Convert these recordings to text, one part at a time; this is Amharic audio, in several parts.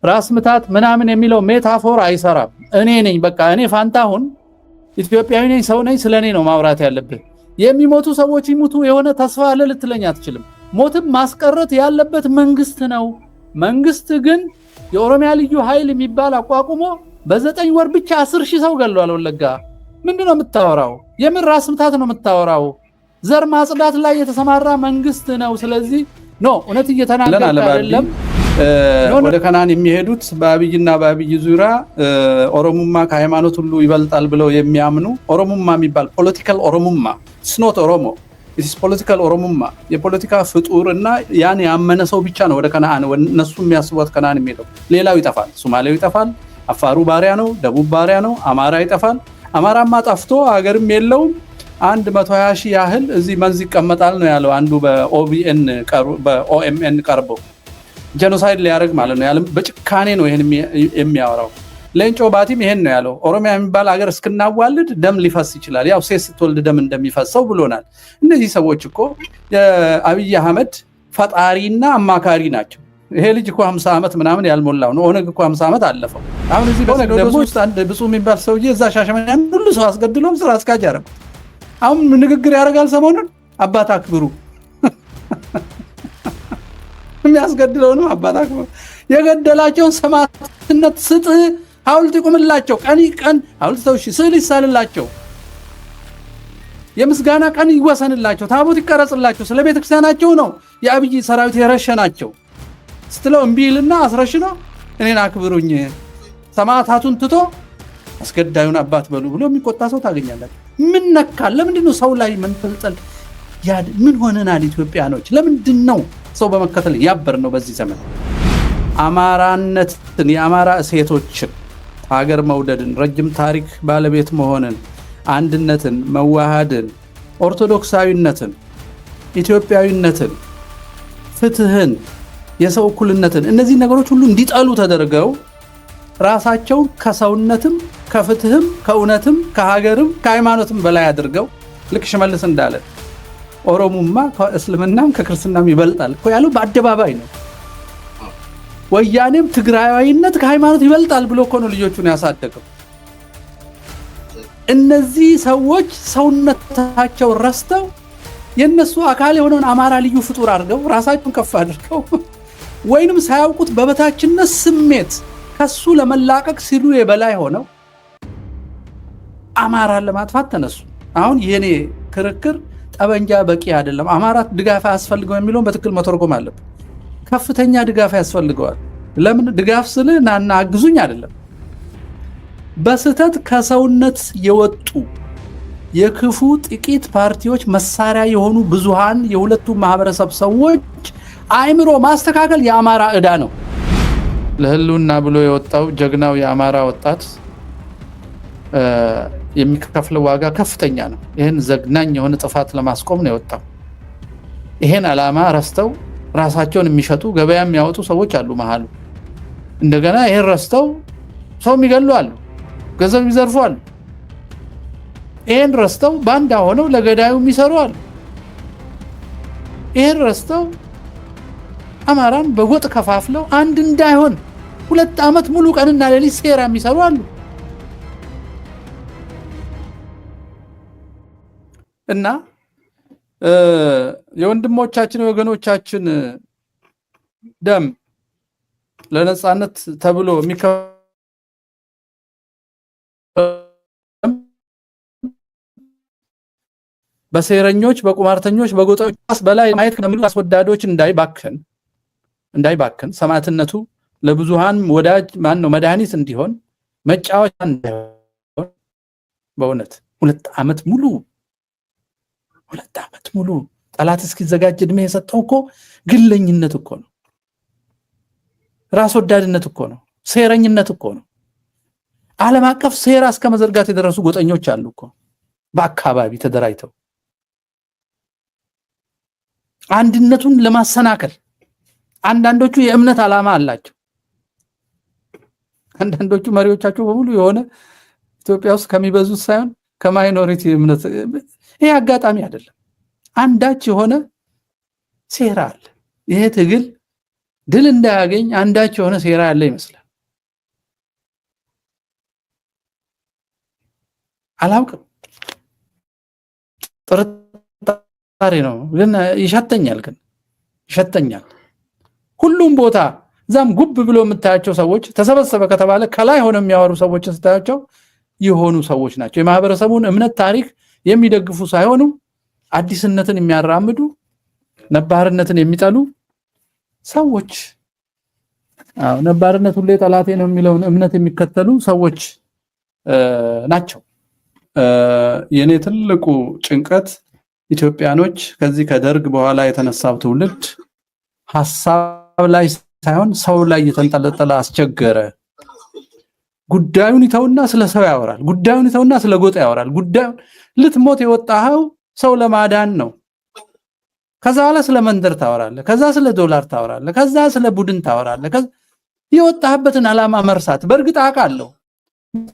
ራስ ምታት ምናምን የሚለው ሜታፎር አይሰራም። እኔ ነኝ በቃ እኔ ፋንታሁን ኢትዮጵያዊ ነኝ ሰው ነኝ ስለኔ ነው ማውራት ያለብህ። የሚሞቱ ሰዎች ይሙቱ የሆነ ተስፋ አለ ልትለኝ አትችልም። ሞትም ማስቀረት ያለበት መንግስት ነው። መንግስት ግን የኦሮሚያ ልዩ ኃይል የሚባል አቋቁሞ በ9 ወር ብቻ 10,000 ሰው ገሏል ወለጋ። ምንድነው የምታወራው? የምን ራስ ምታት ነው የምታወራው? ዘር ማጽዳት ላይ የተሰማራ መንግስት ነው። ስለዚህ እውነት እየተናገረ አይደለም። ወደ ከናን የሚሄዱት በአብይና በአብይ ዙሪያ ኦሮሙማ ከሃይማኖት ሁሉ ይበልጣል ብለው የሚያምኑ ኦሮሙማ የሚባል ፖለቲካል ኦሮሙማ ስኖት ኦሮሞ ኢትስ ፖለቲካል ኦሮሙማ የፖለቲካ ፍጡርና ያን ያመነ ሰው ብቻ ነው ወደ ከናን እነሱ የሚያስቡት ከናን የሚሄደው። ሌላው ይጠፋል። ሶማሌው ይጠፋል። አፋሩ ባሪያ ነው። ደቡብ ባሪያ ነው። አማራ ይጠፋል። አማራማ ጠፍቶ ሀገርም የለውም። 120,000 ያህል እዚህ መንዝ ይቀመጣል ነው ያለው አንዱ በኦኤምኤን ቀርቦ ጄኖሳይድ ሊያደርግ ማለት ነው። ያለም በጭካኔ ነው ይሄን የሚያወራው። ሌንጮ ባቲም ይሄን ነው ያለው። ኦሮሚያ የሚባል ሀገር እስክናዋልድ ደም ሊፈስ ይችላል። ያው ሴት ስትወልድ ደም እንደሚፈሰው ብሎናል። እነዚህ ሰዎች እኮ የአብይ አህመድ ፈጣሪና አማካሪ ናቸው። ይሄ ልጅ እኮ 50 ዓመት ምናምን ያልሞላው ነው። ኦነግ እኮ 50 ዓመት አለፈው። አሁን እዚህ በሰገዶስ ውስጥ አንድ ብፁዕ የሚባል ሰውዬ እዛ ሻሸመኔ ሁሉ ሰው አስገድሎም ስራ አስካጅ ያደረገ አሁን ንግግር ያደርጋል። ሰሞኑን አባት አክብሩ የሚያስገድለው ነው። አባት አክብሩ የገደላቸውን ሰማዕትነት ስጥ፣ ሐውልት ይቁምላቸው፣ ቀን ሐውልት ተውሺ ስዕል ይሳልላቸው፣ የምስጋና ቀን ይወሰንላቸው፣ ታቦት ይቀረጽላቸው። ስለ ቤተክርስቲያናቸው ነው የአብይ ሰራዊት የረሸናቸው ስትለው እምቢልና አስረሽኖ እኔን አክብሩኝ ሰማዕታቱን ትቶ አስገዳዩን አባት በሉ ብሎ የሚቆጣ ሰው ታገኛላችሁ። ምን ነካል? ለምንድነው ሰው ላይ መንጠልጠል? ምን ሆነናል ኢትዮጵያኖች? ለምንድነው ሰው በመከተል ያበር ነው? በዚህ ዘመን አማራነትን፣ የአማራ እሴቶችን፣ ሀገር መውደድን፣ ረጅም ታሪክ ባለቤት መሆንን፣ አንድነትን፣ መዋሃድን፣ ኦርቶዶክሳዊነትን፣ ኢትዮጵያዊነትን፣ ፍትህን፣ የሰው እኩልነትን እነዚህ ነገሮች ሁሉ እንዲጠሉ ተደርገው ራሳቸው ከሰውነትም ከፍትህም ከእውነትም ከሀገርም ከሃይማኖትም በላይ አድርገው ልክ ሽመልስ እንዳለ ኦሮሙማ ከእስልምናም ከክርስትናም ይበልጣል እኮ ያለው በአደባባይ ነው። ወያኔም ትግራዋይነት ከሃይማኖት ይበልጣል ብሎ እኮ ነው ልጆቹን ያሳደገው። እነዚህ ሰዎች ሰውነታቸው ረስተው የነሱ አካል የሆነውን አማራ ልዩ ፍጡር አድርገው ራሳቸውን ከፍ አድርገው ወይንም ሳያውቁት በበታችነት ስሜት ከሱ ለመላቀቅ ሲሉ የበላይ ሆነው አማራን ለማጥፋት ተነሱ። አሁን የኔ ክርክር ጠበንጃ በቂ አይደለም፣ አማራ ድጋፍ ያስፈልገው የሚለውን በትክክል መተርጎም አለብን። ከፍተኛ ድጋፍ ያስፈልገዋል። ለምን ድጋፍ ስል ናና አግዙኝ አይደለም። በስተት ከሰውነት የወጡ የክፉ ጥቂት ፓርቲዎች መሳሪያ የሆኑ ብዙሃን የሁለቱ ማህበረሰብ ሰዎች አእምሮ ማስተካከል የአማራ ዕዳ ነው። ለህልውና ብሎ የወጣው ጀግናው የአማራ ወጣት የሚከፍለው ዋጋ ከፍተኛ ነው። ይህን ዘግናኝ የሆነ ጥፋት ለማስቆም ነው የወጣው። ይሄን ዓላማ ረስተው ራሳቸውን የሚሸጡ ገበያ የሚያወጡ ሰዎች አሉ መሃሉ። እንደገና ይሄን ረስተው ሰው የሚገሉ አሉ፣ ገንዘብ የሚዘርፉ አሉ። ይሄን ረስተው ባንዳ ሆነው ለገዳዩ የሚሰሩ አሉ። ይሄን ረስተው አማራን በጎጥ ከፋፍለው አንድ እንዳይሆን 2 ዓመት ሙሉ ቀንና ሌሊት ሴራ የሚሰሩ አሉ። እና የወንድሞቻችን የወገኖቻችን ደም ለነጻነት ተብሎ በሴረኞች በቁማርተኞች በጎጠኞች በላይ ማየት ከሚሉ አስወዳዶች እንዳይባክን ሰማዕትነቱ ለብዙሃን ወዳጅ ማን ነው መድኃኒት እንዲሆን መጫወቻ እንዳይሆን በእውነት 2 ዓመት ሙሉ ጠላት እስኪዘጋጅ እድሜ የሰጠው እኮ ግለኝነት እኮ ነው። ራስ ወዳድነት እኮ ነው። ሴረኝነት እኮ ነው። ዓለም አቀፍ ሴራ እስከ መዘርጋት የደረሱ ጎጠኞች አሉ እኮ በአካባቢ ተደራጅተው አንድነቱን ለማሰናከል። አንዳንዶቹ የእምነት ዓላማ አላቸው። አንዳንዶቹ መሪዎቻቸው በሙሉ የሆነ ኢትዮጵያ ውስጥ ከሚበዙት ሳይሆን ከማይኖሪቲ እምነት። ይሄ አጋጣሚ አይደለም። አንዳች የሆነ ሴራ አለ። ይሄ ትግል ድል እንዳያገኝ አንዳች የሆነ ሴራ ያለ ይመስላል። አላውቅም፣ ጥርጣሬ ነው ግን ይሸተኛል። ሁሉም ቦታ ዛም ጉብ ብሎ የምታያቸው ሰዎች ተሰበሰበ ከተባለ ከላይ ሆነው የሚያወሩ ሰዎችን ስታያቸው የሆኑ ሰዎች ናቸው። የማህበረሰቡን እምነት ታሪክ የሚደግፉ ሳይሆኑ አዲስነትን የሚያራምዱ ነባርነትን የሚጠሉ ሰዎች ነባርነት ሁሌ ጠላቴ ነው የሚለውን እምነት የሚከተሉ ሰዎች ናቸው። የኔ ትልቁ ጭንቀት ኢትዮጵያኖች ከዚህ ከደርግ በኋላ የተነሳው ትውልድ ሐሳብ ላይ ሳይሆን ሰው ላይ የተንጠለጠለ አስቸገረ። ጉዳዩን ይተውና ስለ ሰው ያወራል። ጉዳዩን ይተውና ስለ ጎጥ ያወራል። ጉዳዩን ልትሞት የወጣኸው ሰው ለማዳን ነው። ከዛ በኋላ ስለ መንደር ታወራለህ። ከዛ ስለ ዶላር ታወራለህ። ከዛ ስለ ቡድን ታወራለህ። የወጣህበትን ዓላማ መርሳት። በእርግጥ አውቃለሁ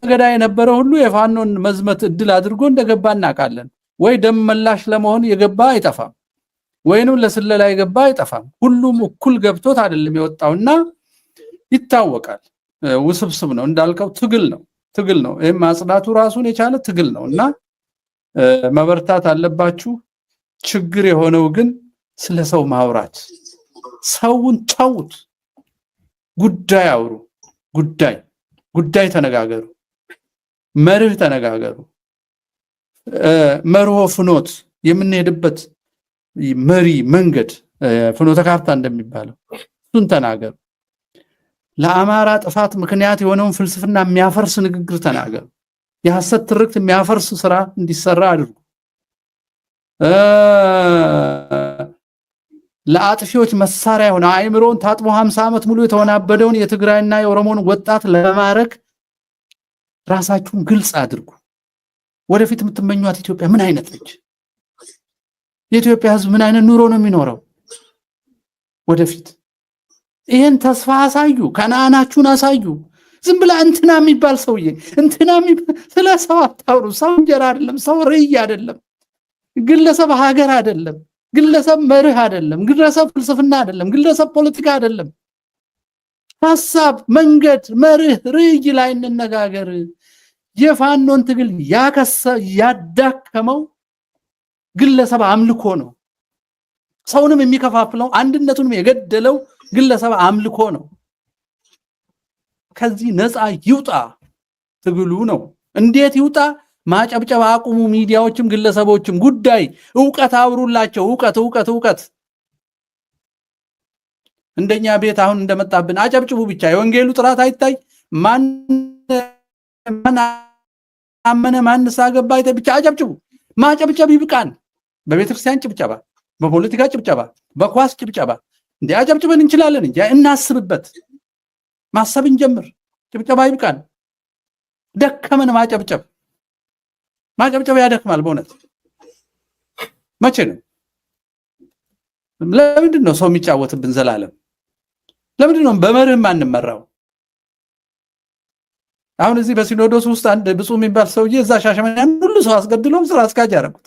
ገዳ የነበረው ሁሉ የፋኖን መዝመት እድል አድርጎ እንደገባ እናውቃለን። ወይ ደም መላሽ ለመሆን የገባ አይጠፋም፣ ወይንም ለስለላ የገባ አይጠፋም። ሁሉም እኩል ገብቶት አይደለም የወጣውና ይታወቃል። ውስብስብ ነው እንዳልከው፣ ትግል ነው። ይሄም ማጽዳቱ ራሱን የቻለ ትግል ነውና መበርታት አለባችሁ። ችግር የሆነው ግን ስለ ሰው ማውራት። ሰውን ተውት፣ ጉዳይ አውሩ። ጉዳይ ተነጋገሩ፣ መርህ ተነጋገሩ። መርሆ ፍኖት የምንሄድበት መሪ መንገድ ፍኖተ ካርታ እንደሚባለው እሱን ተናገሩ። ለአማራ ጥፋት ምክንያት የሆነውን ፍልስፍና የሚያፈርስ ንግግር ተናገሩ። የሐሰት ትርክት የሚያፈርስ ስራ እንዲሰራ አድርጉ። ለአጥፊዎች መሳሪያ ሆነ አእምሮን ታጥቦ 50 ዓመት ሙሉ የተወናበደውን የትግራይና የኦሮሞን ወጣት ለማረክ ራሳችሁን ግልጽ አድርጉ። ወደፊት የምትመኙት ኢትዮጵያ ምን አይነት ነች? የኢትዮጵያ ሕዝብ ምን አይነት ኑሮ ነው የሚኖረው? ወደፊት ይሄን ተስፋ አሳዩ፣ ከነአናችሁን አሳዩ። ዝም ብላ እንትና የሚባል ሰውዬ ስለ ሰው አታውሩ። ሰው እንጀራ አይደለም፣ ሰው ርዕይ አይደለም፣ ግለሰብ ሀገር አይደለም፣ ግለሰብ መርህ አይደለም፣ ግለሰብ ፍልስፍና አይደለም፣ ግለሰብ ፖለቲካ አይደለም። ሐሳብ፣ መንገድ፣ መርህ፣ ርዕይ ላይ እንነጋገር። የፋኖን ትግል ያዳከመው ግለሰብ አምልኮ ነው። ሰውንም የሚከፋፍለው አንድነቱንም የገደለው ግለሰብ አምልኮ ነው። ከዚህ ነፃ ይውጣ ትግሉ ነው። እንዴት ይውጣ? ማጨብጨብ አቁሙ። ሚዲያዎችም ግለሰቦችም ጉዳይ ዕውቀት አውሩላቸው። ዕውቀት እንደኛ ቤት አሁን እንደመጣብን አጨብጭቡ ብቻ። የወንጌሉ ጥራት አይታይ። ማን አመነ ማን ሳገባ አይታይ ብቻ አጨብጭቡ። ማጨብጨብ ይብቃን። በቤተክርስቲያን ጭብጨባ፣ በፖለቲካ ጭብጨባ፣ በኳስ ጭብጨባ እንዴ አጨብጭበን እንችላለን እንጂ እናስብበት። ማሰብ እንጀምር። ጭብጨባ ይብቃን። ደከመን ማጨብጨብ ያደክማል በእውነት። መቼ ነው? ለምንድን ነው ሰው የሚጫወትብን ዘላለም? ለምንድን ነው በመርህም አንመራው? አሁን እዚህ በሲኖዶስ ውስጥ አንድ ብፁዕ የሚባል ሰውዬ እዛ ሻሸመኔ ሁሉ ሰው አስገድሎም ስራ አስካጅ ያደረጉት።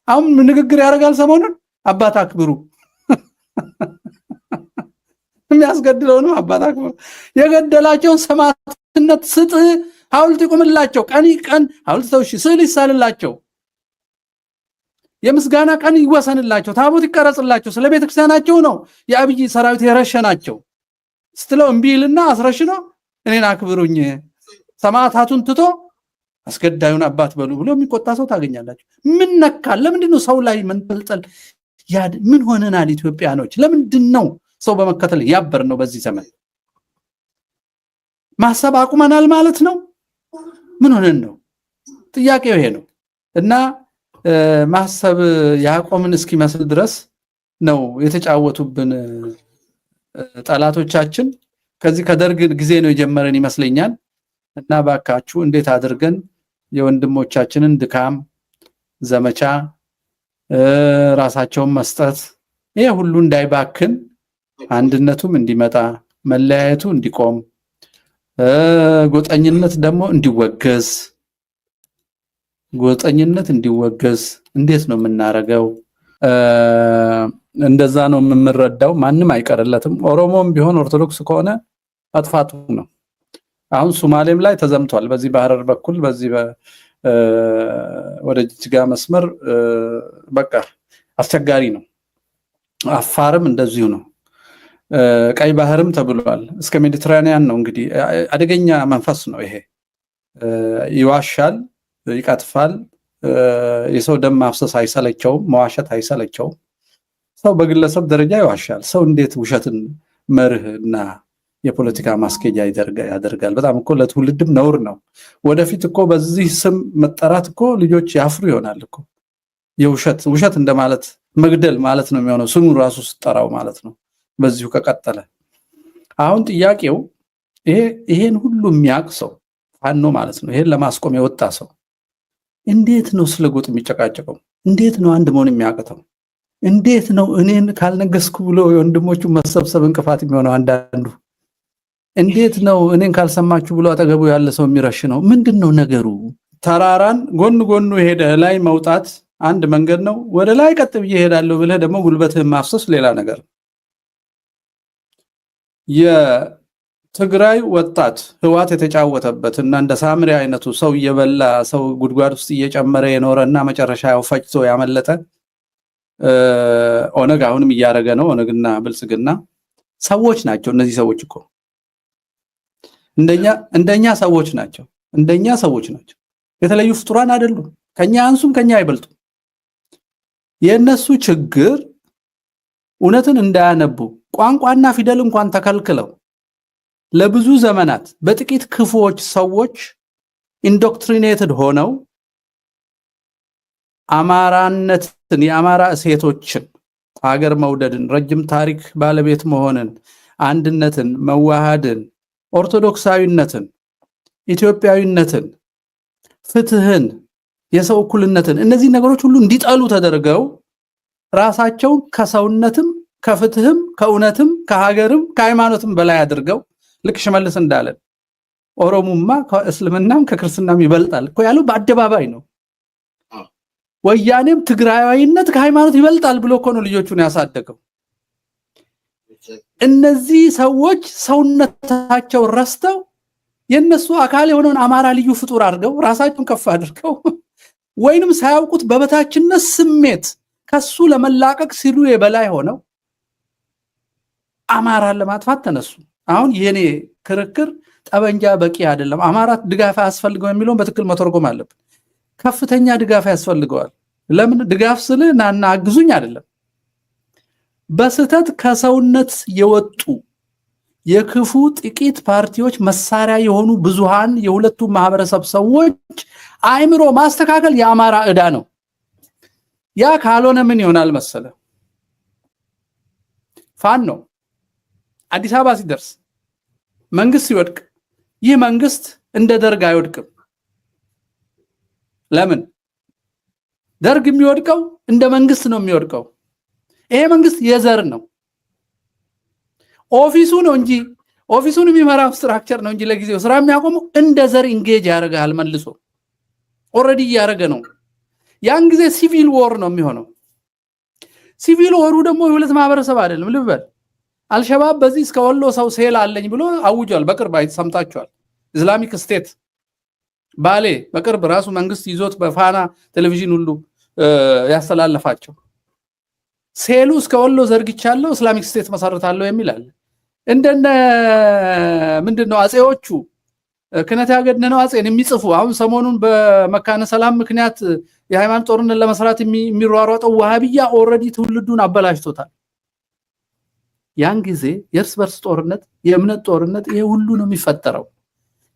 አሁን ንግግር ያደርጋል ሰሞኑን። አባት አክብሩ፣ የሚያስገድለውንም አባት አክብሩ። የገደላቸውን ሰማዕትነት ስጥ፣ ሐውልት ይቆምላቸው። ቀን ሐውልት ተውሺ ስዕል ይሳልላቸው፣ የምስጋና ቀን ይወሰንላቸው፣ ታቦት ይቀረጽላቸው። ስለ ቤተክርስቲያናቸው ነው የአብይ ሰራዊት የረሸናቸው ስትለው እምቢ ይልና አስረሽኖ እኔን አክብሩኝ ሰማዕታቱን ትቶ አስገዳዩን አባት በሉ ብሎ የሚቆጣ ሰው ታገኛላችሁ። ምን ነካል? ለምንድን ነው ሰው ላይ መንጠልጠል? ምን ሆነናል ኢትዮጵያኖች? ለምንድን ነው ሰው በመከተል ያበር ነው? በዚህ ዘመን ማሰብ አቁመናል ማለት ነው። ምን ሆነን ነው? ጥያቄው ይሄ ነው። እና ማሰብ ያቆምን እስኪመስል ድረስ ነው የተጫወቱብን ጠላቶቻችን። ከዚህ ከደርግ ጊዜ ነው የጀመረን ይመስለኛል። እና ባካችሁ እንዴት አድርገን የወንድሞቻችንን ድካም ዘመቻ ራሳቸውን መስጠት ይሄ ሁሉ እንዳይባክን፣ አንድነቱም እንዲመጣ፣ መለያየቱ እንዲቆም፣ ጎጠኝነት ደግሞ እንዲወገዝ እንዴት ነው የምናረገው? እንደዛ ነው የምንረዳው። ማንም አይቀርለትም። ኦሮሞም ቢሆን ኦርቶዶክስ ከሆነ አጥፋቱ ነው። አሁን ሶማሌም ላይ ተዘምቷል። በዚህ በሐረር በኩል በዚህ ወደ ጅጅጋ መስመር በቃ አስቸጋሪ ነው። አፋርም እንደዚሁ ነው። ቀይ ባህርም ተብሏል። እስከ ሜዲትራኒያን ነው። እንግዲህ አደገኛ መንፈስ ነው ይሄ። ይዋሻል፣ ይቀጥፋል። የሰው ደም ማፍሰስ አይሰለቸውም፣ መዋሸት አይሰለቸውም። ሰው በግለሰብ ደረጃ ይዋሻል። ሰው እንዴት ውሸትን መርህና የፖለቲካ ማስኬጃ ያደርጋል? በጣም እኮ ለትውልድም ነውር ነው። ወደፊት እኮ በዚህ ስም መጠራት እኮ ልጆች ያፍሩ ይሆናል እኮ። ውሸት እንደማለት መግደል ማለት ነው የሚሆነው ስሙ ራሱ ስጠራው ማለት ነው። በዚሁ ከቀጠለ አሁን ጥያቄው ይሄን ሁሉ የሚያውቅ ሰው ፋኖ ማለት ነው። ይሄን ለማስቆም የወጣ ሰው እንዴት ነው ስለ ጎጥ የሚጨቃጨቀው? እንዴት ነው አንድ መሆን የሚያቅተው? እንዴት ነው እኔን ካልነገስኩ ብሎ የወንድሞቹ መሰብሰብ እንቅፋት የሚሆነው? አንዳንዱ እንዴት ነው እኔን ካልሰማችሁ ብሎ አጠገቡ ያለ ሰው የሚረሽ ነው? ምንድነው ነገሩ? ተራራን ጎኑ ሄደ ላይ መውጣት አንድ መንገድ ነው። ወደ ላይ ቀጥ ብዬ ሄዳለሁ ብለህ ደግሞ ጉልበትህን ማፍሰስ ሌላ ነገር። የትግራይ ወጣት ህዋት የተጫወተበት እና እንደ ሳምሪ አይነቱ ሰው እየበላ ሰው ጉድጓድ ውስጥ እየጨመረ የኖረ እና መጨረሻ ያው ፈጭቶ ያመለጠ ኦነግ አሁንም እያደረገ ነው። ኦነግና ብልጽግና ሰዎች ናቸው። እነዚህ ሰዎች እኮ እንደኛ ሰዎች ናቸው። እንደኛ ሰዎች ናቸው። የተለዩ ፍጡራን አይደሉም። ከኛ አንሱም ከኛ አይበልጡም። የነሱ ችግር እውነትን እንዳያነቡ ቋንቋና ፊደል እንኳን ተከልክለው ለብዙ ዘመናት በጥቂት ክፉዎች ሰዎች ኢንዶክትሪኔትድ ሆነው አማራነትን፣ የአማራ እሴቶችን፣ ሀገር መውደድን፣ ረጅም ታሪክ ባለቤት መሆንን፣ አንድነትን፣ መዋሃድን፣ ኦርቶዶክሳዊነትን፣ ኢትዮጵያዊነትን፣ ፍትህን፣ የሰው እኩልነትን እነዚህ ነገሮች ሁሉ እንዲጠሉ ተደርገው ራሳቸው ከሰውነትም ከፍትህም ከእውነትም ከሀገርም ከሃይማኖትም በላይ አድርገው ልክ ሽመልስ እንዳለን ኦሮሞማ ከእስልምናም ከክርስትናም ይበልጣል እኮ ያለው በአደባባይ ነው። ወያኔም ትግራዋይነት ከሃይማኖት ይበልጣል ብሎ እኮ ነው ልጆቹን ያሳደገው። እነዚህ ሰዎች ሰውነታቸው ረስተው የነሱ አካል የሆነውን አማራ ልዩ ፍጡር አድርገው ራሳቸውን ከፍ አድርገው ወይንም ሳያውቁት በበታችነት ስሜት ከሱ ለመላቀቅ ሲሉ የበላይ ሆነው አማራን ለማጥፋት ተነሱ። አሁን የኔ ክርክር ጠበንጃ በቂ አይደለም፣ አማራ ድጋፍ ያስፈልገው የሚለውን በትክክል መተርጎም አለብን። ከፍተኛ ድጋፍ ያስፈልገዋል። ለምን ድጋፍ ስል ናና አግዙኝ አይደለም። በስተት ከሰውነት የወጡ የክፉ ጥቂት ፓርቲዎች መሳሪያ የሆኑ ብዙሃን የሁለቱ ማህበረሰብ ሰዎች አእምሮ ማስተካከል የአማራ ዕዳ ነው። ያ ካልሆነ ምን ይሆናል መሰለ? ፋኖ አዲስ አበባ ሲደርስ መንግስት ሲወድቅ ይህ መንግስት እንደ ደርግ አይወድቅም። ለምን? ደርግ የሚወድቀው እንደ መንግስት ነው የሚወድቀው። ይሄ መንግስት የዘር ነው። ኦፊሱ ነው እንጂ ኦፊሱን የሚመራው ስትራክቸር ነው እንጂ ለጊዜው ስራ የሚያቆመው እንደ ዘር ኢንጌጅ ያደርጋል። መልሶ ኦሬዲ ያደረገ ነው። ያን ጊዜ ሲቪል ዎር ነው የሚሆነው። ሲቪል ዎሩ ደግሞ የሁለት ማህበረሰብ አይደለም። ልበል አልሸባብ በዚህ እስከ ወሎ ሰው ሴል አለኝ ብሎ አውጇል። በቅርብ ሰምታችኋል። ኢስላሚክ ስቴት ባሌ በቅርብ ራሱ መንግስት ይዞት በፋና ቴሌቪዥን ሁሉ ያስተላለፋቸው ሴሉ እስከ ወሎ ዘርግቻለሁ ኢስላሚክ ስቴት መሰረታለሁ የሚል አለ። እንደነ ምንድነው አጼዎቹ ክነት ያገድነው አጼን የሚጽፉ አሁን ሰሞኑን በመካነ ሰላም ምክንያት የሃይማኖት ጦርነት ለመስራት የሚሯሯጠው ወሃቢያ ኦሬዲ ትውልዱን አበላሽቶታል። ያን ጊዜ የእርስ በርስ ጦርነት፣ የእምነት ጦርነት ይሄ ሁሉ ነው የሚፈጠረው።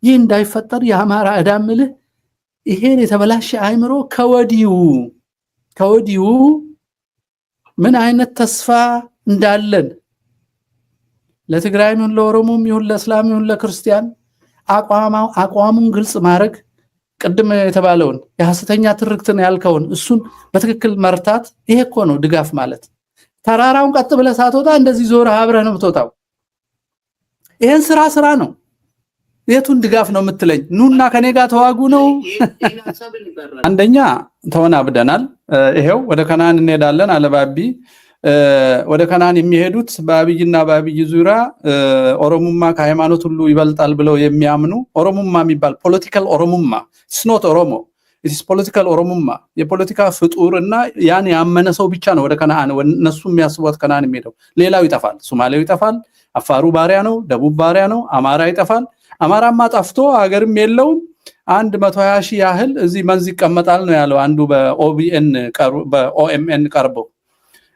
ይህ እንዳይፈጠር የአማራ ዕዳምልህ ይሄን የተበላሸ አእምሮ ከወዲሁ ምን አይነት ተስፋ እንዳለን ለትግራይም ይሁን ለኦሮሞም ይሁን ለእስላም ይሁን ለክርስቲያን አቋሙን ግልጽ ማድረግ፣ ቅድም የተባለውን የሐሰተኛ ትርክትን ያልከውን እሱን በትክክል መርታት፣ ይሄ እኮ ነው ድጋፍ ማለት። ተራራውን ቀጥ ብለህ ሳትወጣ እንደዚህ ዞር አብረህ ነው የምትወጣው። ይሄን ስራ ነው። የቱን ድጋፍ ነው የምትለኝ? ኑና ከኔ ጋር ተዋጉ ነው። አንደኛ ተወናብደናል። ይሄው ወደ ከነዓን እንሄዳለን አለባቢ ወደ ከናን የሚሄዱት በአብይና በአብይ ዙሪያ ኦሮሞማ ከሃይማኖት ሁሉ ይበልጣል ብለው የሚያምኑ ኦሮሞማ የሚባል ፖለቲካል ኦሮሞማ ስኖት ኦሮሞ ኢትስ ፖለቲካል ኦሮሞማ የፖለቲካ ፍጡርና ያን ያመነ ሰው ብቻ ነው ወደ ከናን እነሱ የሚያስቡት ከናን የሚሄደው። ሌላው ይጠፋል። ሶማሌው ይጠፋል። አፋሩ ባሪያ ነው። ደቡብ ባሪያ ነው። አማራ ይጠፋል። አማራማ ጠፍቶ ሀገርም የለውም። 120 ሺህ ያህል እዚህ መንዝ ይቀመጣል ነው ያለው አንዱ በኦኤምኤን ቀርቦ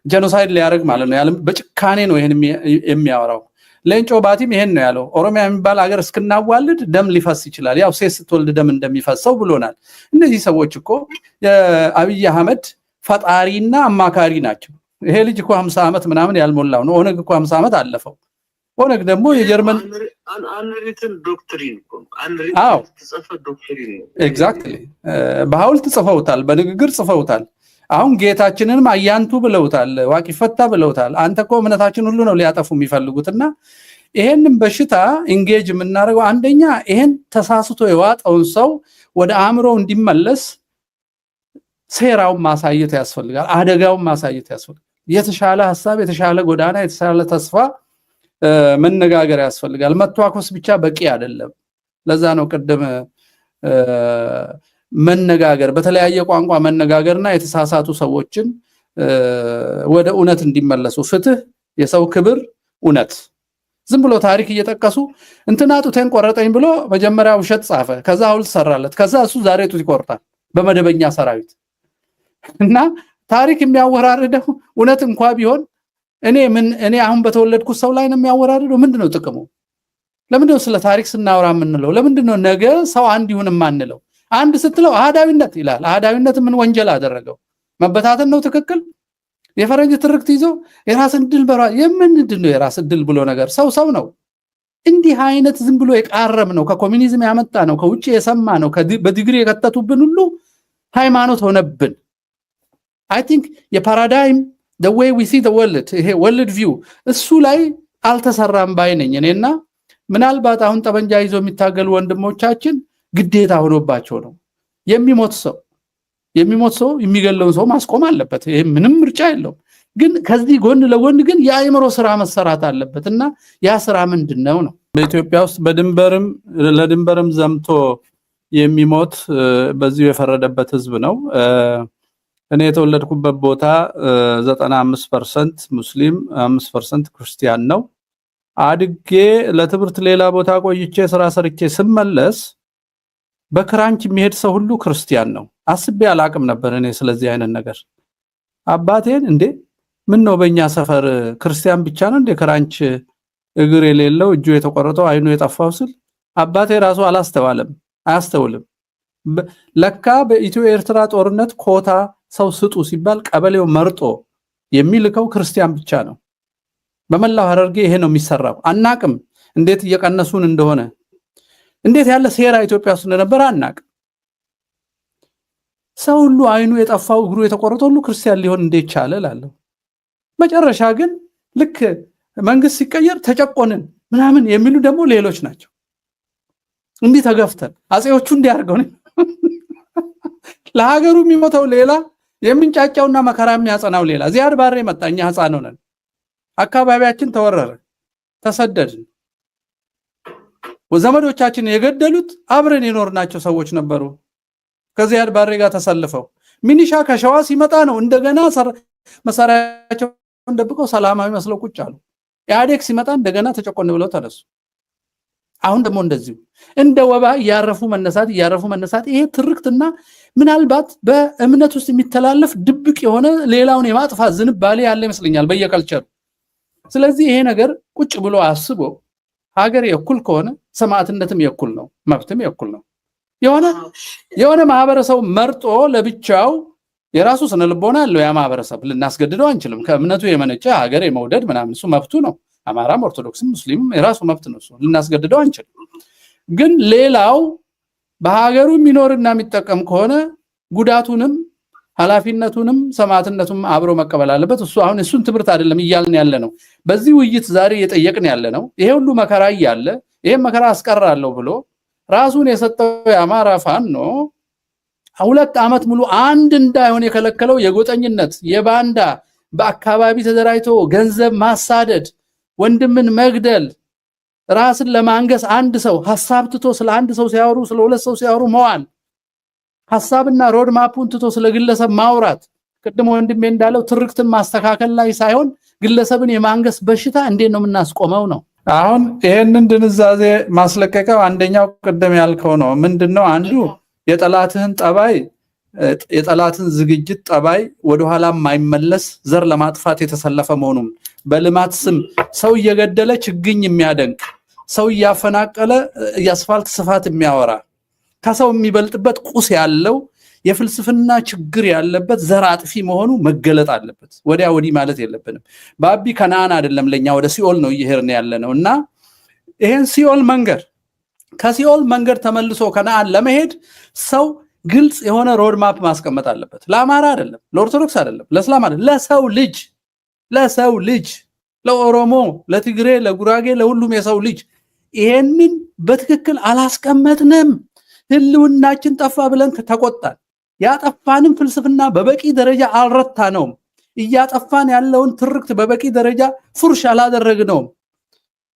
ጄኖሳይድ ሊያደርግ ማለት ነው። ያለም በጭካኔ ነው ይሄን የሚያወራው። ሌንጮ ባቲም ይሄን ነው ያለው። ኦሮሚያ የሚባል ሀገር እስክናዋልድ ደም ሊፈስ ይችላል፣ ያው ሴት ስትወልድ ደም እንደሚፈሰው ብሎናል። እነዚህ ሰዎች እኮ የአብይ አህመድ ፈጣሪና አማካሪ ናቸው። ይሄ ልጅ እኮ 50 ዓመት ምናምን ያልሞላው ነው። ኦነግ እኮ 50 ዓመት አለፈው። ኦነግ ደግሞ የጀርመን አንሪትን ዶክትሪን እኮ ተጽፈ ዶክትሪን ኤግዛክትሊ በሐውልት ጽፈውታል፣ በንግግር ጽፈውታል። አሁን ጌታችንንም አያንቱ ብለውታል፣ ዋቂፈታ ብለውታል። አንተ እኮ እምነታችን ሁሉ ነው ሊያጠፉ የሚፈልጉትና ይሄንን በሽታ ኢንጌጅ የምናደርገው አንደኛ ይሄን ተሳስቶ የዋጠውን ሰው ወደ አእምሮ እንዲመለስ ሴራውን ማሳየት ያስፈልጋል፣ አደጋውን ማሳየት ያስፈልጋል። የተሻለ ሐሳብ፣ የተሻለ ጎዳና፣ የተሻለ ተስፋ መነጋገር ያስፈልጋል። መተዋኮስ ብቻ በቂ አይደለም። ለዛ ነው ቅድም መነጋገር በተለያየ ቋንቋ መነጋገርና የተሳሳቱ ሰዎችን ወደ እውነት እንዲመለሱ ፍትህ፣ የሰው ክብር፣ እውነት ዝም ብሎ ታሪክ እየጠቀሱ እንትና ጡቴን ቆረጠኝ ብሎ መጀመሪያ ውሸት ጻፈ፣ ከዛ ሐውልት ሰራለት፣ ከዛ እሱ ዛሬ ጡት ይቆርጣል በመደበኛ ሰራዊት እና ታሪክ የሚያወራርደው እውነት እንኳን ቢሆን እኔ አሁን በተወለድኩት ሰው ላይ ነው የሚያወራርደው። ምንድነው ጥቅሙ? ለምንድነው ስለ ታሪክ ስናወራ የምንለው? ለምንድነው ነገ ሰው አንድ ይሁን የማንለው? አንድ ስትለው አህዳዊነት ይላል። አህዳዊነት ምን ወንጀል አደረገው? መበታተን ነው ትክክል? የፈረንጅ ትርክት ይዞ የራስን ድል ምንድነው የራስ ድል ብሎ ነገር? ሰው ነው። እንዲህ አይነት ዝም ብሎ የቃረም ነው፣ ከኮሚኒዝም ያመጣ ነው፣ ከውጭ የሰማ ነው፣ በዲግሪ የከተቱብን ሁሉ ሃይማኖት ሆነብን። አይ ቲንክ የፓራዳይም the way we see the world ይሄ world view እሱ ላይ አልተሰራም ባይነኝ እኔና ምናልባት አሁን ጠበንጃ ይዞ የሚታገሉ ወንድሞቻችን ግዴታ ሆኖባቸው ነው። የሚሞት ሰው የሚገለውን ሰው ማስቆም አለበት። ይሄ ምንም ምርጫ የለውም። ግን ከዚህ ጎን ለጎን ግን የአእምሮ ስራ መሰራት አለበትና ያ ስራ ምንድነው ነው? በኢትዮጵያ ውስጥ ለድንበርም ዘምቶ የሚሞት በዚሁ የፈረደበት ህዝብ ነው። እኔ የተወለድኩበት ቦታ 95% ሙስሊም 5% ክርስቲያን ነው። አድጌ ለትምህርት ሌላ ቦታ ቆይቼ ስራ ሰርቼ ስመለስ በክራንች የሚሄድ ሰው ሁሉ ክርስቲያን ነው። አስቤ አላቅም ነበር እኔ ስለዚህ አይነት ነገር። አባቴን እንዴ ምን ነው በእኛ ሰፈር ክርስቲያን ብቻ ነው እንዴ ክራንች እግር የሌለው እጁ የተቆረጠው አይኑ የጠፋው ስል አባቴ ራሱ አያስተውልም። ለካ በኢትዮ ኤርትራ ጦርነት ኮታ ሰው ስጡ ሲባል ቀበሌው መርጦ የሚልከው ክርስቲያን ብቻ ነው። በመላው ሐረርጌ ይሄ ነው የሚሰራው። አናቅም እንዴት እየቀነሱን እንደሆነ፣ እንዴት ያለ ሴራ ኢትዮጵያ ውስጥ እንደነበረ አናቅም። ሰው ሁሉ አይኑ የጠፋው እግሩ የተቆረጠው ሁሉ ክርስቲያን ሊሆን እንዴት ቻለ እላለሁ። መጨረሻ ግን ልክ መንግስት ሲቀየር ተጨቆንን ምናምን የሚሉ ደግሞ ሌሎች ናቸው። እንዲህ ተገፍተን አጼዎቹ እንዲያርገው ነው ለሀገሩ የሚሞተው ሌላ፣ የምንጫጫውና መከራ የሚያጸናው ሌላ። ዚያድ ባሬ መጣኛ ህፃን ሆነን አካባቢያችን ተወረረ፣ ተሰደድን። ወዘመዶቻችን የገደሉት አብረን የኖርናቸው ሰዎች ነበሩ። ከዚያድ ባሬ ጋር ተሰልፈው ሚኒሻ ከሸዋ ሲመጣ ነው እንደገና መሳሪያቸውን ደብቀው ሰላማዊ መስለው ቁጭ አሉ። ኢህአዴግ ሲመጣ እንደገና ተጨቆን ብለው ተነሱ። አሁን ደግሞ እንደዚሁ እንደ ወባ ያረፉ መነሳት ይሄ ትርክትና ምናልባት በእምነት ውስጥ የሚተላለፍ ድብቅ የሆነ ሌላውን የማጥፋት ዝንባሌ ያለ ይመስለኛል በየከልቸሩ። ስለዚህ ይሄ ነገር ቁጭ ብሎ አስቦ ሀገር የኩል ከሆነ ሰማዕትነትም የኩል ነው፣ መብትም የኩል ነው። የሆነ ማህበረሰብ መርጦ ለብቻው የራሱ ስነ ልቦና አለው። ያ ማህበረሰብ ልናስገድደው አንችልም። ከእምነቱ የመነጨ ሀገር የመውደድ ምናምን እሱ መብቱ ነው። አማራም ኦርቶዶክስም ሙስሊምም የራሱ መብት ነው። እሱ ልናስገድደው አንችልም። ግን ሌላው በሀገሩ የሚኖርና የሚጠቀም ከሆነ ጉዳቱንም ኃላፊነቱንም ሰማዕትነቱም አብሮ መቀበል አለበት። እሱ አሁን እሱን ትምህርት አይደለም እያልን ያለ ነው። በዚህ ውይይት ዛሬ እየጠየቅን ያለ ነው። ይሄ ሁሉ መከራ እያለ ይሄን መከራ አስቀራለሁ ብሎ ራሱን የሰጠው የአማራ ፋኖ 2 ዓመት ሙሉ አንድ እንዳይሆን የከለከለው የጎጠኝነት የባንዳ በአካባቢ ተደራጅቶ ገንዘብ ማሳደድ ወንድምን መግደል ራስን ለማንገስ አንድ ሰው ሐሳብ ትቶ ስለ አንድ ሰው ሲያወሩ ስለ ሁለት ሰው ሲያወሩ መዋል ሐሳብና ሮድ ማፑን ትቶ ስለ ግለሰብ ማውራት ቅድም ወንድሜ እንዳለው ትርክትን ማስተካከል ላይ ሳይሆን ግለሰብን የማንገስ በሽታ እንዴት ነው የምናስቆመው ነው አሁን ይሄንን ድንዛዜ ማስለቀቀው አንደኛው ቅድም ያልከው ነው ምንድነው አንዱ የጠላትህን ጠባይ የጠላትን ዝግጅት ጠባይ ወደ ኋላ ማይመለስ ዘር ለማጥፋት የተሰለፈ መሆኑን በልማት ስም ሰው እየገደለ ችግኝ የሚያደንቅ ሰው ያፈናቀለ ያስፋልት ስፋት የሚያወራ ከሰው የሚበልጥበት ቁስ ያለው የፍልስፍና ችግር ያለበት ዘር አጥፊ መሆኑ መገለጥ አለበት ወዲያ ወዲ ማለት የለብንም ባቢ ከነዓን አይደለም ለኛ ወደ ሲኦል ነው እየሄድን ያለነውና ይሄን ሲኦል መንገድ ከሲኦል መንገድ ተመልሶ ከነዓን ለመሄድ ሰው ግልጽ የሆነ ሮድ ማፕ ማስቀመጥ አለበት ለአማራ አይደለም ለኦርቶዶክስ አይደለም ለእስላም አይደለም ለሰው ልጅ ለኦሮሞ ለትግሬ ለጉራጌ ለሁሉም የሰው ልጅ ይሄንን በትክክል አላስቀመጥንም ህልውናችን ጠፋ ብለን ተቆጣን ያጠፋንም ፍልስፍና በበቂ ደረጃ አልረታነውም እያጠፋን ያለውን ትርክት በበቂ ደረጃ ፉርሽ አላደረግነውም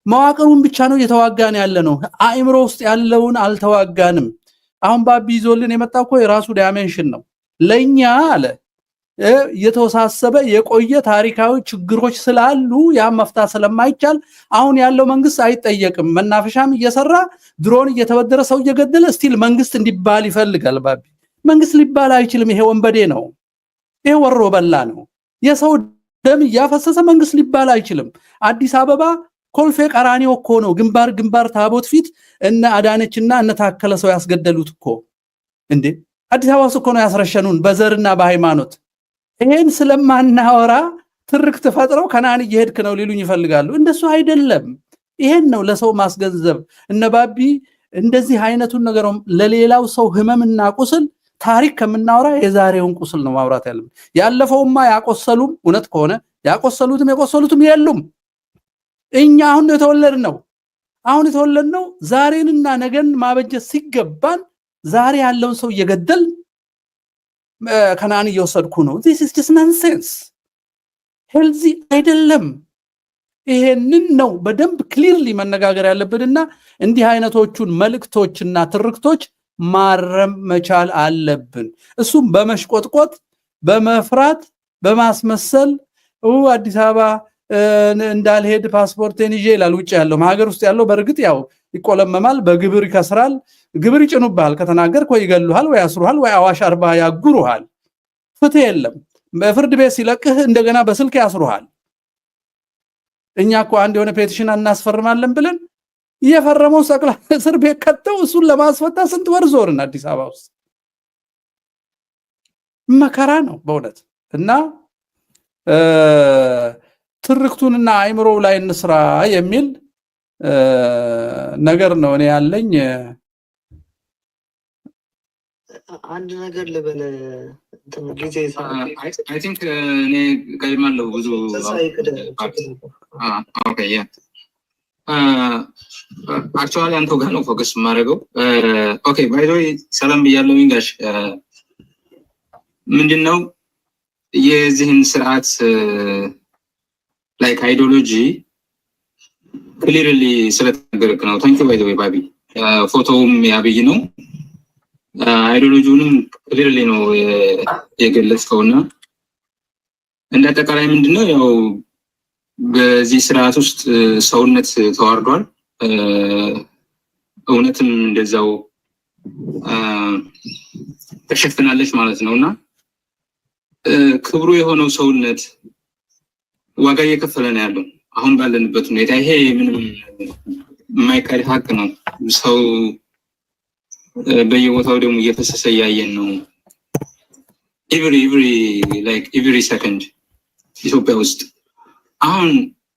መዋቅሩን ብቻ ነው የተዋጋን ያለነው አእምሮ ውስጥ ያለውን አልተዋጋንም አሁን ባቢ ይዞልን የመጣው የራሱ ዳይሜንሽን ነው ለኛ አለ የተወሳሰበ የቆየ ታሪካዊ ችግሮች ስላሉ ያ መፍታት ስለማይቻል አሁን ያለው መንግስት አይጠየቅም መናፈሻም እየሰራ ድሮን እየተበደረ ሰው እየገደለ ስቲል መንግስት እንዲባል ይፈልጋል ባቢ መንግስት ሊባል አይችልም ይሄ ወንበዴ ነው ይሄ ወሮ በላ ነው የሰው ደም ያፈሰሰ መንግስት ሊባል አይችልም አዲስ አበባ ኮልፌ ቀራኒዮ እኮ ነው ግንባር ታቦት ፊት እነ አዳነችና እነ ታከለ ሰው ያስገደሉት እኮ እንዴ አዲስ አበባ እኮ ነው ያስረሸኑን በዘርና በሃይማኖት ይሄን ስለማናወራ ትርክት ፈጥረው ከነዓን እየሄድክ ነው ሊሉኝ ይፈልጋሉ እንደሱ አይደለም ይሄን ነው ለሰው ማስገንዘብ እነባቢ እንደዚህ አይነቱን ነገርም ለሌላው ሰው ህመምና ቁስል ታሪክ ከምናወራ የዛሬውን ቁስል ነው ማውራት ያለብን ያለፈውማ ያቆሰሉም እውነት ከሆነ ያቆሰሉትም የቆሰሉትም የሉም እኛ አሁን የተወለድነው ዛሬንና ነገን ማበጀት ሲገባን ዛሬ ያለውን ሰው እየገደል ከነዓን እየወሰድኩ ነው this is just nonsense healthy አይደለም ይሄንን ነው በደንብ ክሊርሊ መነጋገር ያለብንና እንዲህ አይነቶቹን መልእክቶችና ትርክቶች ማረም መቻል አለብን እሱም በመሽቆጥቆጥ በመፍራት በማስመሰል አዲስ አበባ እንዳልሄድ ፓስፖርቴን ይዤ ይላል ውጭ ያለው ሀገር ውስጥ ያለው በርግጥ ያው ይቆለመማል በግብር ይከስራል ግብር ይጭኑብሃል ከተናገርክ ወይ ይገሉሃል ወይ ያስሩሃል ወይ አዋሽ 40 ያጉሩሃል ፍትህ የለም በፍርድ ቤት ሲለቅህ እንደገና በስልክ ያስሩሃል እኛ እኮ አንድ የሆነ ፔቲሽን እናስፈርማለን ብለን የፈረመው ሰቅላ እስር ቤት ከተው እሱን ለማስፈታ ስንት ወር ዞርን አዲስ አበባ ውስጥ መከራ ነው በእውነት እና ትርክቱንና አይምሮው ላይ እንስራ የሚል ነገር ነው እኔ ያለኝ አንድ ነገር ልበለ ጊዜ I think እኔ ቀድማለሁ ብዙ ኦኬ ያ አክቹአሊ አንተ ጋር ነው ፎከስ ማድረገው ኦኬ ባይ ዘ ዌይ ሰላም ብያለሁ እንጋሽ ምንድነው የዚህን ስርዓት ላይክ አይዲዮሎጂ ክሊርሊ ስለተነገረክ ነው ታንኪ ባይ ዘ ዌይ ባቢ ፎቶውም ያብይ ነው አይዲዮሎጂውንም ክሊርሊ ነው የገለጽከውና እንደተቀራይ ምንድነው ያው በዚህ ስርዓት ውስጥ ሰውነት ተዋርዷል እውነትም እንደዛው ተሸፍናለች ማለት ነውና ክብሩ የሆነው ሰውነት ዋጋ እየከፈለ ነው ያለው አሁን ባለንበት ሁኔታ ይሄ ምንም የማይካድ ሀቅ ነው ሰው በየቦታው ደግሞ እየፈሰሰ ያየን ነው every second ኢትዮጵያ ውስጥ አሁን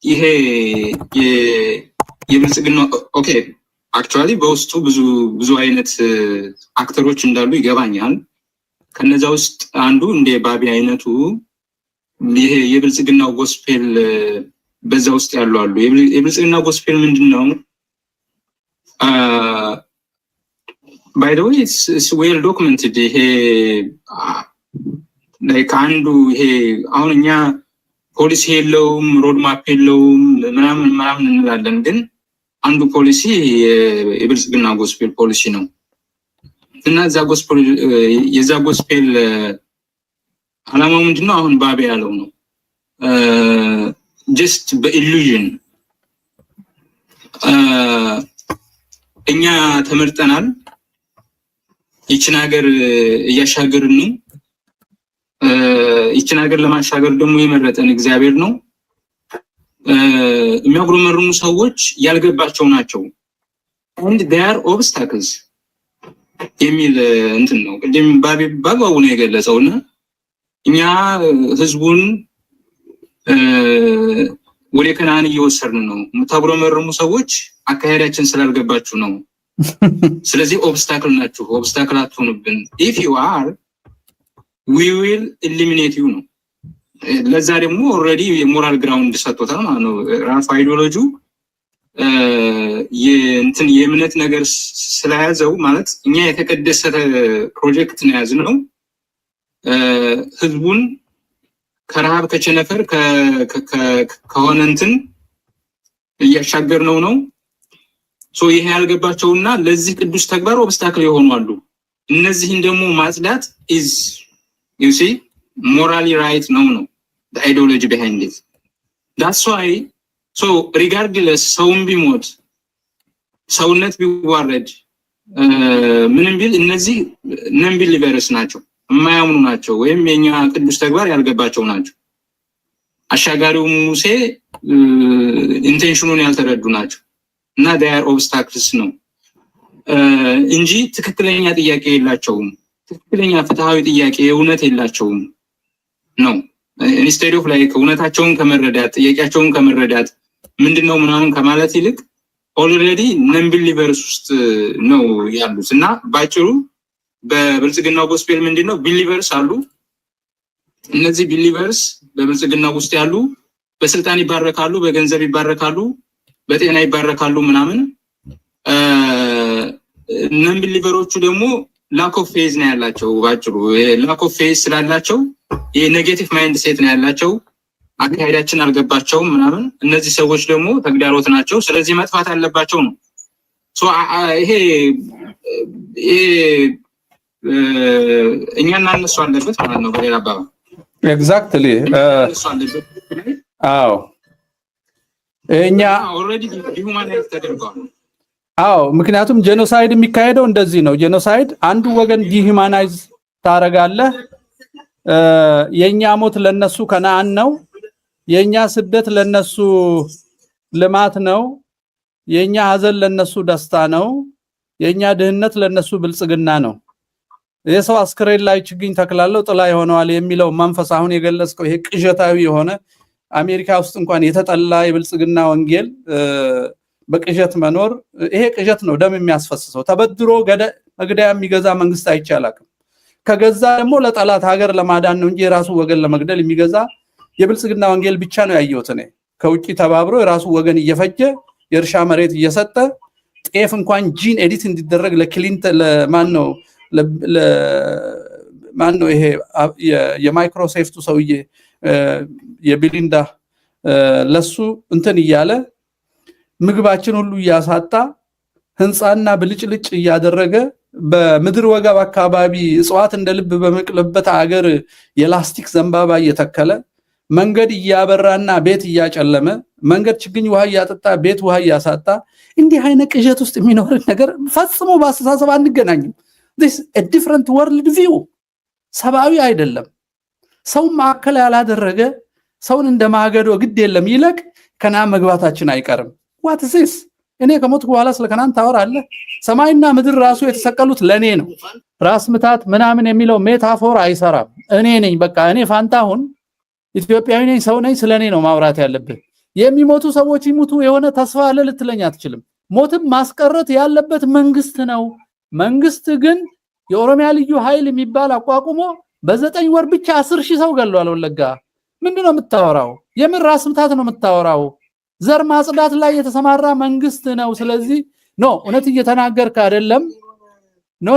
ይሄ የብልጽግና ኦኬ አክቹአሊ በውስጡ ብዙ አይነት አክተሮች እንዳሉ ይገባኛል ከነዛ ውስጥ አንዱ እንደ ባቢ አይነቱ ይሄ የብልጽግናው ጎስፔል በዛ ውስጥ ያሉ አሉ የብልጽግናው ጎስፔል ምንድነው by the way it's well documented ይሄ like አንዱ ይሄ አሁን እኛ ፖሊሲ የለውም፣ ሮድማፕ የለውም ምናምን እንላለን። ግን አንዱ ፖሊሲ የብልጽግና ጎስፔል ፖሊሲ ነው እና የዛ ጎስፔል ዓላማው ምንድነው? አሁን ባቤ ያለው ነው። ጀስት በኢሉዥን እኛ ተመርጠናል፣ ይችን ሀገር እያሻገርን ነው። ይችን ሀገር ለማሻገር ደግሞ የመረጠን እግዚአብሔር ነው። የሚያጉረመርሙ ሰዎች ያልገባቸው ናቸው። and they are obstacles የሚል እንትን ነው። ቅድም ባቤ በአግባቡ ነው የገለጸውና እኛ ህዝቡን ወደ ከነዓን እየወሰድን ነው። የምታጉረመርሙ ሰዎች አካሄዳችን ስላልገባችሁ ነው። ስለዚህ ኦብስታክል ናችሁ፣ ኦብስታክል አትሆኑብን። if you are we will eliminate you ነው። ለዛ ደግሞ ኦልሬዲ የሞራል ግራውንድ ሰጥቶታል ማለት ነው። ራሱ አይዲዮሎጂው የእንትን የእምነት ነገር ስለያዘው ማለት እኛ የተቀደሰ ፕሮጀክት ነው ያዝነው። ህዝቡን ከረሃብ ከቸነፈር ከሆነ እንትን እያሻገርነው ነው። ሶ ይሄ ያልገባቸውና ለዚህ ቅዱስ ተግባር ኦብስታክል የሆኑ አሉ። እነዚህን ደግሞ ማጽዳት is you see morally right ነው the ideology behind it. That's why so regardless ሰውም ቢሞት ሰውነት ቢዋረድ ምንም ቢል እነዚህ ነን ቢሊቨርስ ናቸው፣ የማያምኑ ናቸው፣ ወይም የኛ ቅዱስ ተግባር ያልገባቸው ናቸው። አሻጋሪው ሙሴ ኢንቴንሽኑን ያልተረዱ ናቸው እና they are obstacles ነው እንጂ ትክክለኛ ጥያቄ የላቸውም። ትክክለኛ ፍትሃዊ ጥያቄ እውነት የላቸውም ነው። ኢንስቴድ ኦፍ ላይክ እውነታቸውን ከመረዳት ጥያቄያቸውን ከመረዳት ምንድነው ምናምን ከማለት ይልቅ ኦልሬዲ ነን ቢሊቨርስ ውስጥ ነው ያሉት እና ባጭሩ በብልጽግናው ጎስፔል ምንድነው ቢሊቨርስ አሉ። እነዚህ ቢሊቨርስ በብልጽግናው ውስጥ ያሉ በስልጣን ይባረካሉ፣ በገንዘብ ይባረካሉ፣ በጤና ይባረካሉ ምናምን። ነን ቢሊቨሮቹ ደግሞ ላክ ኦፍ ፌዝ ነው ያላቸው። ባጭሩ ላክ ኦፍ ፌዝ ስላላቸው የኔጌቲቭ ማይንድ ሴት ነው ያላቸው። አካሄዳችን አልገባቸውም ምናምን። እነዚህ ሰዎች ደግሞ ተግዳሮት ናቸው፣ ስለዚህ መጥፋት አለባቸው ነው። ሶ ይሄ እኛና እነሱ አለበት ማለት ነው በሌላ አባባል። ኤግዛክትሊ አዎ እኛ ኦልሬዲ ሂውማናይዝ ተደርጓል። አዎ ምክንያቱም ጄኖሳይድ የሚካሄደው እንደዚህ ነው። ጄኖሳይድ አንዱ ወገን ዲሂማናይዝ ታረጋለህ። የኛ ሞት ለነሱ ከነዓን ነው፣ የኛ ስደት ለነሱ ልማት ነው፣ የኛ ሀዘን ለነሱ ደስታ ነው፣ የኛ ድህነት ለነሱ ብልጽግና ነው። የሰው አስክሬን ላይ ችግኝ ተክላለሁ ጥላ ይሆነዋል የሚለው መንፈስ አሁን የገለጽከው ይሄ ቅዠታዊ የሆነ አሜሪካ ውስጥ እንኳን የተጠላ የብልጽግና ወንጌል በቅዠት መኖር ይሄ ቅዠት ነው፣ ደም የሚያስፈስሰው። ተበድሮ መግደያ የሚገዛ መንግስት አይቻላልም። ከገዛ ደግሞ ለጠላት ሀገር ለማዳን ነው እንጂ የራሱ ወገን ለመግደል የሚገዛ የብልጽግና ወንጌል ብቻ ነው ያየሁት እኔ። ከውጪ ተባብሮ የራሱ ወገን እየፈጀ የእርሻ መሬት እየሰጠ ጤፍ እንኳን ጂን ኤዲት እንዲደረግ ለክሊንተን ማን ነው ይሄ የማይክሮሶፍቱ ሰውዬ የቢሊንዳ ለሱ እንትን እያለ ምግባችን ሁሉ እያሳጣ ህንፃና ብልጭልጭ እያደረገ በምድር ወገብ አካባቢ እጽዋት እንደልብ በመቅለበት ሀገር የላስቲክ ዘንባባ እየተከለ መንገድ እያበራና ቤት እያጨለመ መንገድ ችግኝ ውሃ እያጠጣ ቤት ውሃ እያሳጣ እንዲህ አይነት ቅዠት ውስጥ የሚኖር ነገር ፈጽሞ በአስተሳሰብ አንገናኝም። this a different world view ሰባዊ አይደለም። ሰው ማዕከል ያላደረገ ሰውን እንደማገዶ ግድ የለም ይለቅ ከነዓን መግባታችን አይቀርም። what is this? እኔ ከሞት በኋላ ስለ ከነዓን ታወራለህ? ሰማይና ምድር ራሱ የተሰቀሉት ለኔ ነው። ራስ ምታት ምናምን የሚለው ሜታፎር አይሰራም። እኔ ነኝ በቃ እኔ ፋንታሁን ኢትዮጵያዊ ነኝ፣ ሰው ነኝ፣ ስለኔ ነው ማውራት ያለብህ። የሚሞቱ ሰዎች ይሙቱ የሆነ ተስፋ አለ ልትለኝ አትችልም። ሞትም ማስቀረት ያለበት መንግስት ነው። መንግስት ግን የኦሮሚያ ልዩ ኃይል የሚባል አቋቁሞ በ9 ወር ብቻ 10,000 ሰው ገሏል ወለጋ። ምንድነው የምታወራው? የምን ራስ ምታት ነው የምታወራው? ዘር ማጽዳት ላይ የተሰማራ መንግስት ነው። ስለዚህ ኖ እውነት እየተናገርክ አይደለም። ኖ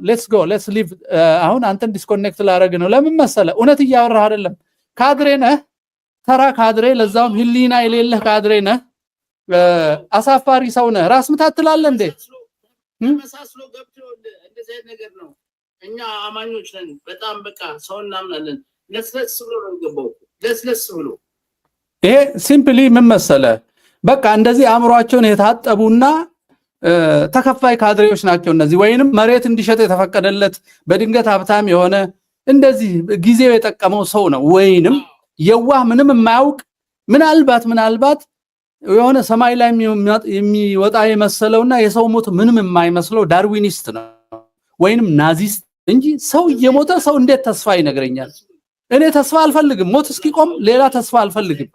ሌትስ ጎ ሌትስ ሊቭ። አሁን አንተን ዲስኮኔክት ላደርግ ነው። ለምን መሰለ? እውነት እያወራህ አይደለም። ካድሬ ነህ። ተራ ካድሬ ለዛውም ህሊና የሌለህ ካድሬ ነህ። አሳፋሪ ሰው ነህ። ራስ ምታት ትላለህ እንዴ? መሳስሎ ገብቶ እንደዚህ አይነት ነገር ነው። እኛ አማኞች ነን። በጣም በቃ ሰው እናምናለን። ለስለስ ብሎ ነው የገባው። ለስለስ ብሎ ይሄ ሲምፕሊ ምን መሰለህ፣ በቃ እንደዚህ አእምሯቸውን የታጠቡና ተከፋይ ካድሬዎች ናቸው እነዚህ። ወይንም መሬት እንዲሸጥ የተፈቀደለት በድንገት ሀብታም የሆነ እንደዚህ ጊዜው የጠቀመው ሰው ነው። ወይንም የዋህ ምንም የማያውቅ ምናልባት የሆነ ሰማይ ላይ የሚወጣ የመሰለውና የሰው ሞት ምንም የማይመስለው ዳርዊኒስት ነው ወይንም ናዚስት እንጂ ሰው እየሞተ ሰው እንዴት ተስፋ ይነግረኛል? እኔ ተስፋ አልፈልግም። ሞት እስኪቆም ሌላ ተስፋ አልፈልግም።